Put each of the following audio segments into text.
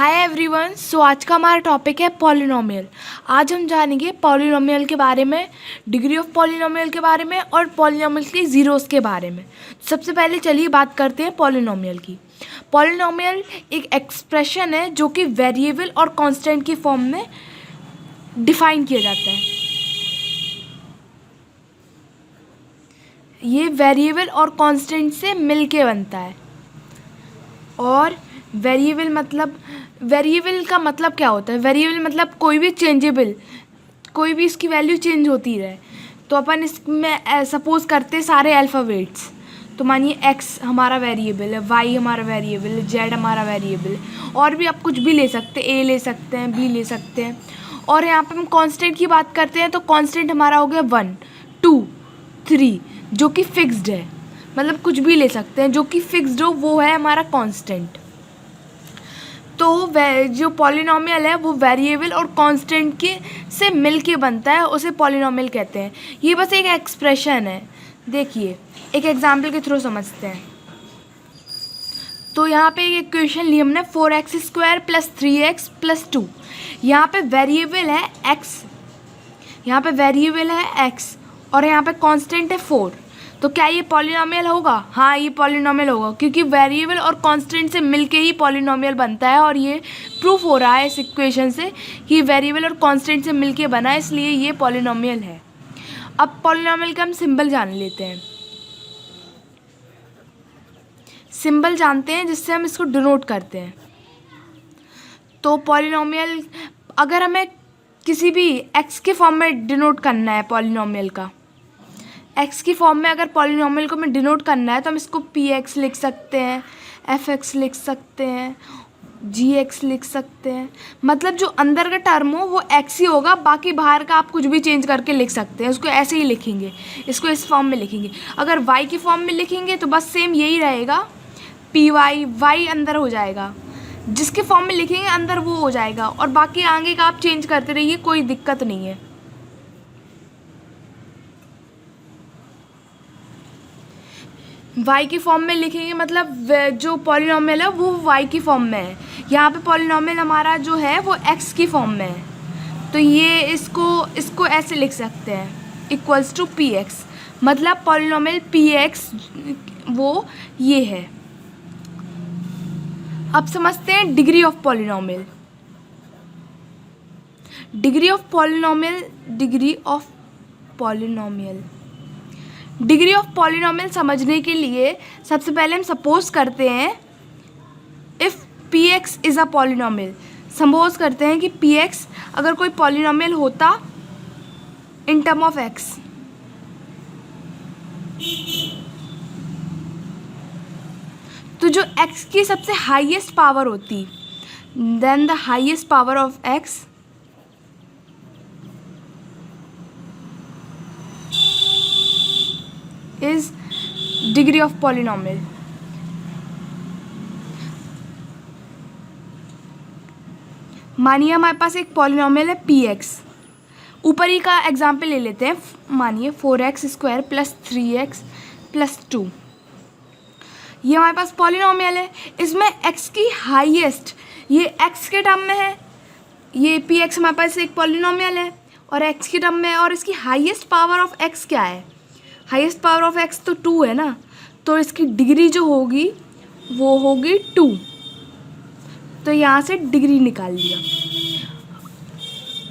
Hi everyone. सो आज का हमारा टॉपिक है पॉलिनोमियल। आज हम जानेंगे पॉलिनोमियल के बारे में, डिग्री ऑफ पॉलिनोमियल के बारे में और पॉलिनोमियल के ज़ीरोज़ के बारे में। सबसे पहले चलिए बात करते हैं पॉलिनोमियल की। पॉलिनोमियल एक एक्सप्रेशन है जो कि वेरिएबल और कांस्टेंट की फॉर्म में डिफाइन किया जाता है। ये वेरिएबल और कांस्टेंट से मिलके बनता है। और वेरिएबल का मतलब क्या होता है? वेरिएबल मतलब कोई भी चेंजेबल, कोई भी इसकी वैल्यू चेंज होती रहे। तो अपन इसमें सपोज करते हैं सारे अल्फ़ाबेट्स। तो मानिए x हमारा वेरिएबल है, y हमारा वेरिएबल है, z हमारा वेरिएबल है, और भी आप कुछ भी ले सकते हैं, a ले सकते हैं, b ले सकते हैं। और यहाँ पे हम कांस्टेंट की बात करते हैं तो कांस्टेंट हमारा हो गया 1, 2, 3 जो कि फिक्स्ड है। मतलब कुछ भी ले सकते हैं जो कि फिक्स्ड हो, वो है हमारा कांस्टेंट। तो जो पॉलिनोमियल है वो वेरिएबल और कांस्टेंट के से मिलके बनता है, उसे पॉलिनोमियल कहते हैं। ये बस एक एक्सप्रेशन है। देखिए एक एग्जांपल के थ्रू समझते हैं। तो यहाँ पे एक इक्वेशन ली हमने 4x² + 3x + 2। यहाँ पे वेरिएबल है x, यहाँ पे वेरिएबल है x और यहाँ पे कांस्टेंट है 4। तो क्या ये पॉलिनोमियल होगा? हाँ, ये पॉलिनोमियल होगा, क्योंकि वेरिएबल और कांस्टेंट से मिलके ही पॉलिनोमियल बनता है। और ये प्रूफ हो रहा है इस इक्वेशन से कि वेरिएबल और कांस्टेंट से मिलके बना है, इसलिए ये पॉलिनोमियल है। अब पॉलिनोमियल का हम सिंबल जान लेते हैं। सिंबल जानते हैं जिससे हम इसको डिनोट करते हैं। तो पॉलिनोमियल अगर हमें किसी भी x के फॉर्म में डिनोट करना है, पॉलिनोमियल का x की फॉर्म में अगर पॉलिनोमियल को हमें डिनोट करना है तो हम इसको px लिख सकते हैं, fx लिख सकते हैं, gx लिख सकते हैं। मतलब जो अंदर का टर्म हो वो x ही होगा, बाकी बाहर का आप कुछ भी चेंज करके लिख सकते हैं। उसको ऐसे ही लिखेंगे, इसको इस फॉर्म में लिखेंगे। अगर y की फॉर्म में लिखेंगे तो बस सेम यही रहेगा, py, y अंदर हो जाएगा। जिसके फॉर्म में लिखेंगे अंदर वो हो जाएगा, और बाकी आगे का आप चेंज करते रहिए, कोई दिक्कत नहीं है। y की फॉर्म में लिखेंगे मतलब जो पॉलिनोमियल है वो y की फॉर्म में है। यहाँ पे पॉलिनोमियल हमारा जो है वो x की फॉर्म में है। तो ये इसको ऐसे लिख सकते हैं, इक्वल्स टू px। मतलब पॉलिनोमियल px वो ये है। अब समझते हैं degree of polynomial. Degree of polynomial समझने के लिए सबसे पहले हम सपोज करते हैं if px is a polynomial. Suppose करते हैं कि px अगर कोई पॉलिनोमियल होता इन टर्म ऑफ x, तो जो x की सबसे हाईएस्ट पावर होती, then the highest power of x is degree of polynomial. मानिए हमारे पास एक पॉलिनोमियल है px। ऊपर ही का एग्जाम्पल ले लेते हैं। मानिए 4x² + 3x + 2। ये हमारे पास पॉलिनोमियल है। इसमें x की हाईएस्ट, ये x के टर्म में है, ये px हमारे पास एक पॉलिनोमियल है और x के टर्म में है। और इसकी हाईएस्ट पावर ऑफ x क्या है? हाईएस्ट पावर ऑफ x तो 2 है ना, तो इसकी डिग्री जो होगी वो होगी 2। तो यहाँ से डिग्री निकाल लिया,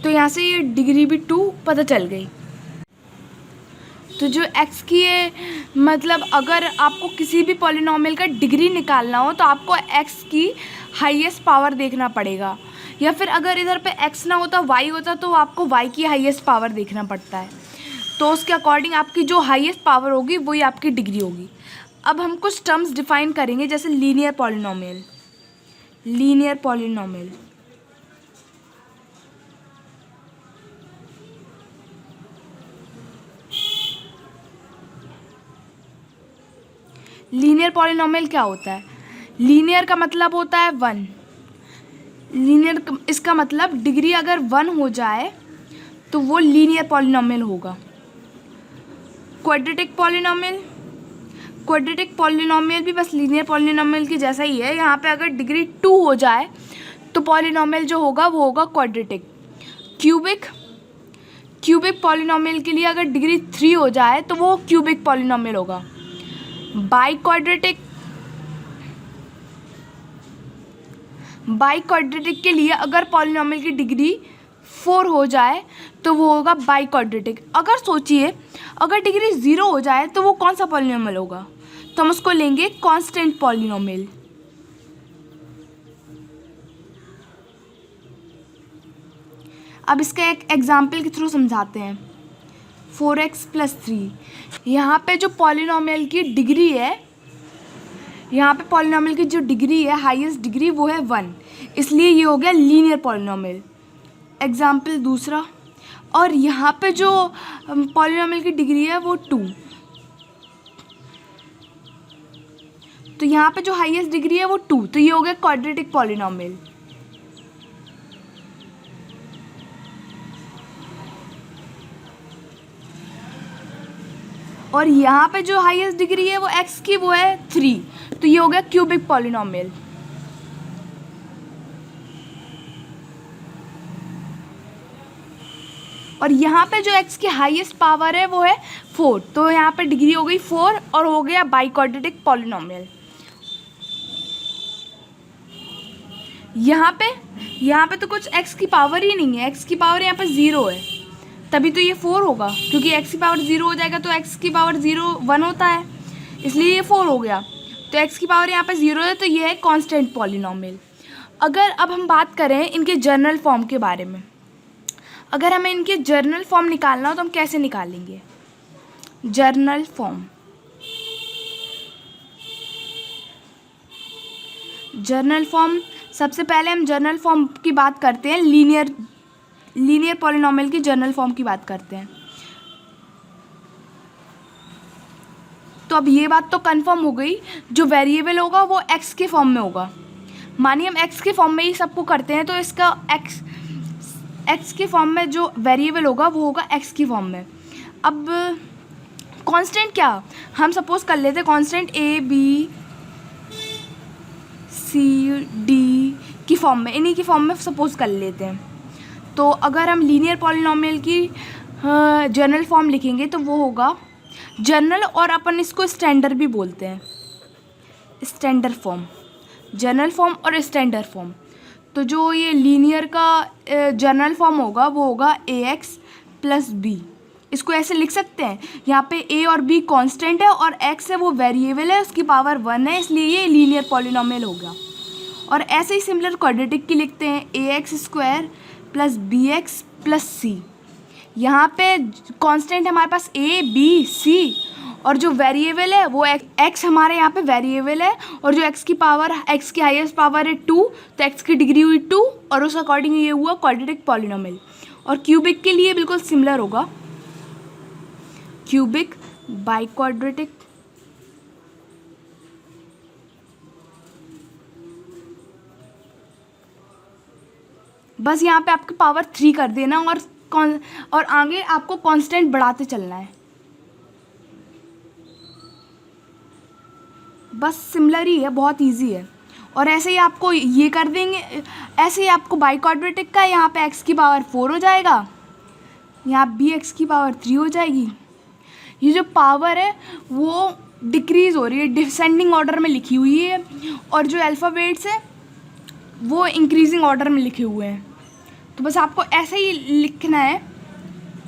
तो यहाँ से ये डिग्री भी 2 पता चल गई। तो जो x की है, मतलब अगर आपको किसी भी पॉलिनोमियल का डिग्री निकालना हो तो आपको x की हाईएस्ट पावर देखना पड़ेगा, या फिर अगर इधर पे x ना होता y होता तो आपको y की हाईएस्ट पावर देखना पड़ता है। तो उसके अकॉर्डिंग आपकी जो हाईएस्ट पावर होगी वही आपकी डिग्री होगी। अब हम कुछ टर्म्स डिफाइन करेंगे, जैसे लीनियर पॉलिनोमियल। लीनियर पॉलिनोमियल क्या होता है? लीनियर का मतलब होता है 1। लीनियर इसका मतलब डिग्री अगर 1 हो जाए तो वो लीनियर पॉलिनोमियल होगा। क्वाड्रेटिक पॉलिनोमियल भी बस लीनियर पॉलिनोमियल की जैसा ही है। यहाँ पे अगर डिग्री 2 हो जाए तो पॉलिनॉमियल जो होगा वो होगा क्वाड्रेटिक। क्यूबिक पॉलिनॉमियल के लिए अगर डिग्री 3 हो जाए तो वो क्यूबिक पॉलिनॉमियल होगा। बाई क्वाड्रेटिक के लिए अगर पॉलिनॉमियल की डिग्री 4 हो जाए तो वो होगा बाई क्वाड्रेटिक। अगर सोचिए अगर डिग्री 0 हो जाए तो वो कौन सा पॉलिनॉमियल होगा, तो हम उसको लेंगे कांस्टेंट पॉलिनॉमियल। अब इसका एक एग्जाम्पल के थ्रू समझाते हैं। 4x + 3, यहाँ पे जो पॉलिनॉमियल की डिग्री है, यहाँ पे पॉलिनॉमियल की जो डिग्री है, हाईएस्ट डिग्री, वो है 1, इसलिए ये हो गया लीनियर पॉलिनॉमियल। एग्जाम्पल दूसरा, और यहाँ पे जो पॉलिनॉमियल की डिग्री है वो 2, तो यहाँ पे जो हाईएस्ट डिग्री है वो 2, तो ये हो गया क्वाड्रेटिक पॉलिनॉमियल। और यहाँ पे जो हाईएस्ट डिग्री है वो x की, वो है 3, तो ये हो गया क्यूबिक पॉलिनॉमियल। और यहाँ पे जो x की हाईएस्ट पावर है वो है 4, तो यहाँ पे डिग्री हो गई 4 और हो गया बाई क्वाड्रेटिक पॉलिनॉमियल। यहाँ पे तो कुछ x की पावर ही नहीं है, x की पावर यहाँ पे 0 है, तभी तो ये 4 होगा, क्योंकि x की पावर 0 हो जाएगा तो x की पावर 1 होता है, इसलिए ये 4 हो गया। तो x की पावर यहाँ पे 0 है, तो ये है कांस्टेंट पॉलिनॉमियल। अगर अब हम बात करें इनके जर्नल फॉर्म के बारे में, अगर हमें इनके जर्नल फॉर्म निकालना हो तो हम कैसे निकालेंगे? जर्नल फॉर्म सबसे पहले हम जर्नल फॉर्म की बात करते हैं, लीनियर पॉलिनॉमियल की जर्नल फॉर्म की बात करते हैं। तो अब ये बात तो कंफर्म हो गई, जो वेरिएबल होगा वो x के फॉर्म में होगा। मानिए हम x के फॉर्म में ही सबको करते हैं, तो इसका x के फॉर्म में जो वेरिएबल होगा वो होगा x की फॉर्म में। अब कांस्टेंट क्या, हम सपोज कर लेते हैं constant a b c d की फॉर्म में, इन्हीं की फॉर्म में सपोज कर लेते हैं। तो अगर हम लीनियर पॉलिनॉमियल की जर्नल फॉर्म लिखेंगे तो वो होगा जर्नल, और अपन इसको स्टैंडर्ड भी बोलते हैं, स्टैंडर्ड फॉर्म, जर्नल फॉर्म और स्टैंडर्ड फॉर्म। तो जो ये लीनियर का जर्नल फॉर्म होगा वो होगा ax + b। इसको ऐसे लिख सकते हैं, यहाँ पे a और b कांस्टेंट है और x है वो वेरिएबल है, उसकी पावर 1 है, इसलिए ये लीनियर पॉलिनॉमियल हो गया। और ऐसे ही सिमिलर क्वाड्रेटिक की लिखते हैं ax² + bx + c। यहाँ पे कांस्टेंट हमारे पास a b c, और जो वेरिएबल है वो x हमारे यहाँ पे वेरिएबल है, और जो x की हाईएस्ट पावर है 2, तो x की डिग्री हुई 2, और उस अकॉर्डिंग ये हुआ क्वाड्रेटिक पॉलिनॉमियल। और क्यूबिक के लिए बिल्कुल सिमिलर होगा, क्यूबिक बाई क्वाड्रेटिक, बस यहाँ पे आपकी पावर 3 कर देना, और आगे आपको कांस्टेंट बढ़ाते चलना है। बस सिमिलर ही है, बहुत इजी है। और ऐसे ही आपको ये कर देंगे, ऐसे ही आपको बाई क्वाड्रेटिक का यहाँ पे x की पावर 4 हो जाएगा, यहाँ bx की पावर 3 हो जाएगी। ये जो पावर है वो डिक्रीज़ हो रही है, डिसेंडिंग ऑर्डर में लिखी हुई है, और जो अल्फ़ाबेट्स है वो इंक्रीजिंग ऑर्डर में लिखे हुए हैं। तो बस आपको ऐसे ही लिखना है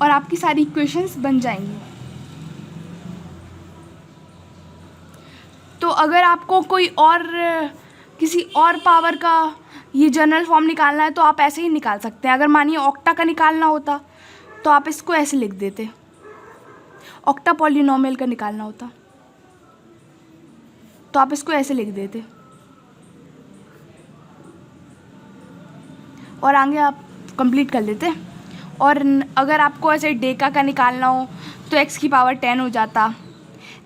और आपकी सारी इक्वेशंस बन जाएंगी। तो अगर आपको किसी और पावर का ये जनरल फॉर्म निकालना है तो आप ऐसे ही निकाल सकते हैं। अगर मानिए ऑक्टा का निकालना होता तो आप इसको ऐसे लिख देते, ऑक्टा पॉलिनॉमियल का निकालना होता तो आप इसको ऐसे लिख देते, और आगे आप कंप्लीट कर लेते। और अगर आपको ऐसे डेका का निकालना हो तो x की पावर 10 हो जाता।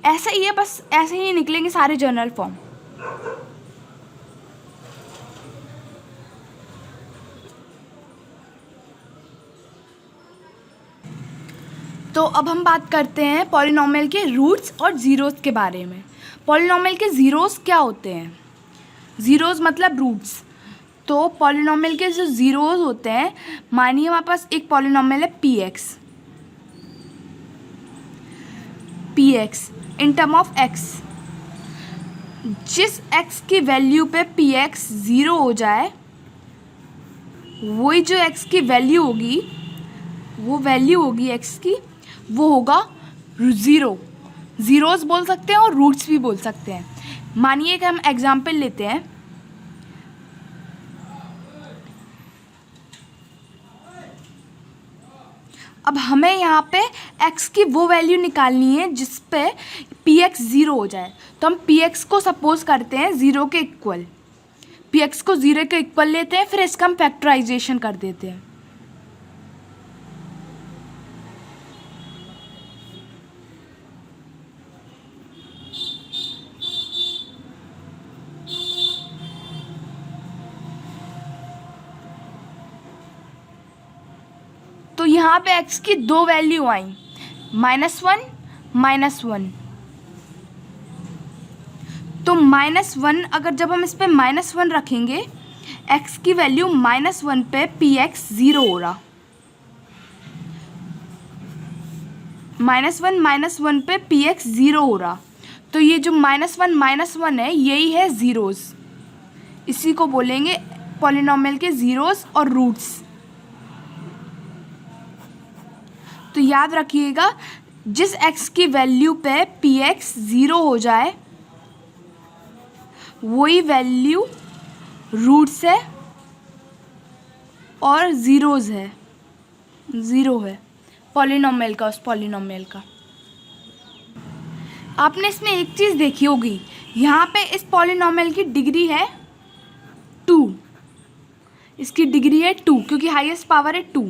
ऐसे ही है, बस ऐसे ही निकलेंगे सारे जनरल फॉर्म। तो अब हम बात करते हैं पॉलिनॉमियल के रूट्स और ज़ीरोज़ के बारे में। पॉलिनॉमियल के ज़ीरोज़ क्या होते हैं? ज़ीरोज़ मतलब रूट्स। तो पॉलिनॉमियल के जो ज़ीरोज़ होते हैं, मानिए हमारे पास एक पॉलिनॉमियल है P x in term of x. जिस x की वैल्यू पे पी एक्स ज़ीरो हो जाए, वही जो x की वैल्यू होगी, वो वैल्यू होगी x की, वो होगा ज़ीरो। ज़ीरोज़ बोल सकते हैं और रूट्स भी बोल सकते हैं। मानिए कि हम एग्जाम्पल लेते हैं, अब हमें यहाँ पे x की वो वैल्यू निकालनी है जिस पे पी एक्स ज़ीरो हो जाए। तो हम पी एक्स को सपोज करते हैं ज़ीरो के इक्वल, पी एक्स को ज़ीरो के इक्वल लेते हैं, फिर इसका हम फैक्टराइजेशन कर देते हैं। तो यहाँ पे x की दो वैल्यू आई, -1 तो -1 अगर जब हम इस पे -1 रखेंगे, x की वैल्यू -1 पे पी एक्स ज़ीरो हो रहा, -1 पे पी एक्स ज़ीरो हो रहा। तो ये जो -1 है, यही है ज़ीरोज़। इसी को बोलेंगे पॉलिनॉमियल के ज़ीरोज़ और रूट्स। तो याद रखिएगा, जिस x की वैल्यू पे पी एक्स ज़ीरो हो जाए, वही वैल्यू रूट्स है और ज़ीरोज़ है, ज़ीरो है पॉलिनॉमियल का, उस पॉलिनॉमियल का। आपने इसमें एक चीज़ देखी होगी, यहाँ पे इस पॉलिनॉमियल की डिग्री है 2, इसकी डिग्री है 2 क्योंकि हाईएस्ट पावर है 2,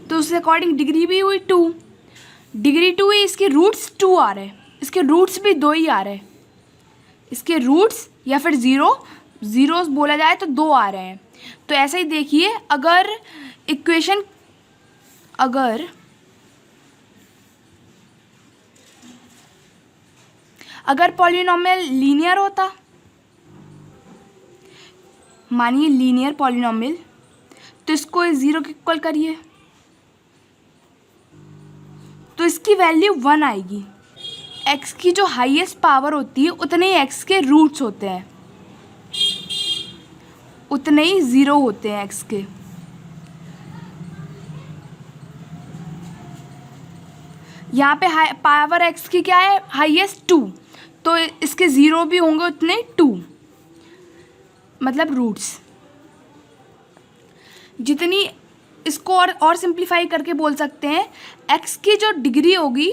तो उसके अकॉर्डिंग डिग्री भी हुई 2, डिग्री 2 ही, इसके रूट्स 2 आ रहे हैं, इसके रूट्स भी 2 ही आ रहे हैं, इसके रूट्स या फिर ज़ीरोस बोला जाए तो 2 आ रहे हैं। तो ऐसा ही देखिए, अगर इक्वेशन, अगर पॉलिनॉमियल लीनियर होता, मानिए लीनियर पॉलिनॉमियल, तो इसको 0 के इक्वल करिए, तो इसकी वैल्यू 1 आएगी। x की जो हाईएस्ट पावर होती है, उतने ही x के रूट्स होते हैं, उतने ही 0 होते हैं x के। यहाँ पे पावर x की क्या है, हाईएस्ट 2, तो इसके 0 भी होंगे उतने 2, मतलब रूट्स। जितनी इसको और सिंप्लीफाई करके बोल सकते हैं, x की जो डिग्री होगी,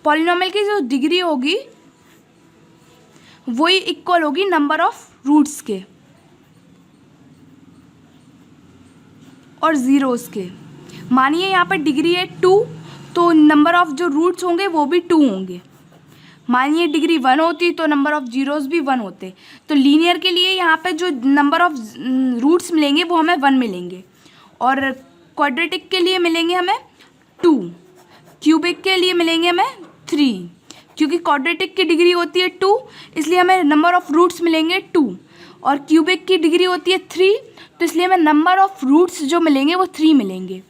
पॉलिनॉमियल की जो डिग्री होगी, वही इक्वल होगी नंबर ऑफ रूट्स के और ज़ीरोज़ के। मानिए यहाँ पर डिग्री है 2, तो नंबर ऑफ जो रूट्स होंगे वो भी 2 होंगे। मानिए डिग्री 1 होती तो नंबर ऑफ ज़ीरोज़ भी 1 होते। तो लीनियर के लिए यहाँ पे जो नंबर ऑफ रूट्स मिलेंगे वो हमें 1 मिलेंगे, और क्वाड्रेटिक के लिए मिलेंगे हमें 2, क्यूबिक के लिए मिलेंगे हमें 3, क्योंकि क्वाड्रेटिक की डिग्री होती है 2, इसलिए हमें नंबर ऑफ रूट्स मिलेंगे 2, और क्यूबिक की डिग्री होती है 3, तो इसलिए हमें नंबर ऑफ रूट्स जो मिलेंगे वो 3 मिलेंगे।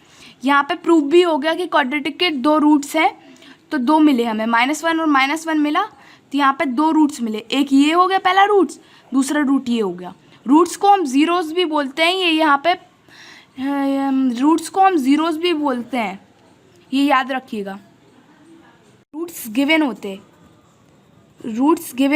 यहाँ पे प्रूफ भी हो गया कि क्वाड्रेटिक के 2 रूट्स हैं, तो 2 मिले हमें, -1 और -1 मिला, तो यहाँ पे 2 रूट्स मिले। एक ये हो गया पहला रूट्स, दूसरा रूट ये हो गया। रूट्स को हम ज़ीरोज़ भी बोलते हैं, ये यहाँ पे रूट्स को हम ज़ीरोज़ भी बोलते हैं, ये याद रखिएगा। रूट्स गिवन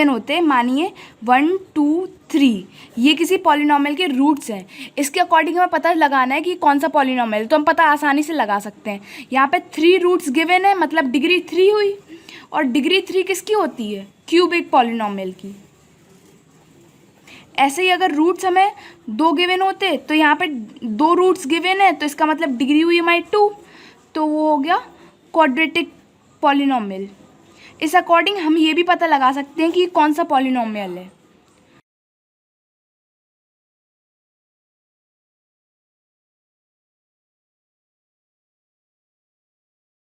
होते, मानिए 1 2 3, ये किसी पॉलिनॉमियल के रूट्स हैं। इसके अकॉर्डिंग हमें पता लगाना है कि कौन सा पॉलिनॉमियल, तो हम पता आसानी से लगा सकते हैं। यहाँ पे 3 रूट्स गिवन है, मतलब डिग्री 3 हुई, और डिग्री 3 किसकी होती है, क्यूबिक पॉलिनॉमियल की। ऐसे ही अगर रूट्स हमें 2 गिवन होते, तो यहाँ पे 2 रूट्स गिवन है, तो इसका मतलब डिग्री हुई हमारी 2, तो वो हो गया क्वाड्रेटिक पॉलिनॉमियल। इस अकॉर्डिंग हम ये भी पता लगा सकते हैं कि कौन सा पॉलिनॉमियल है।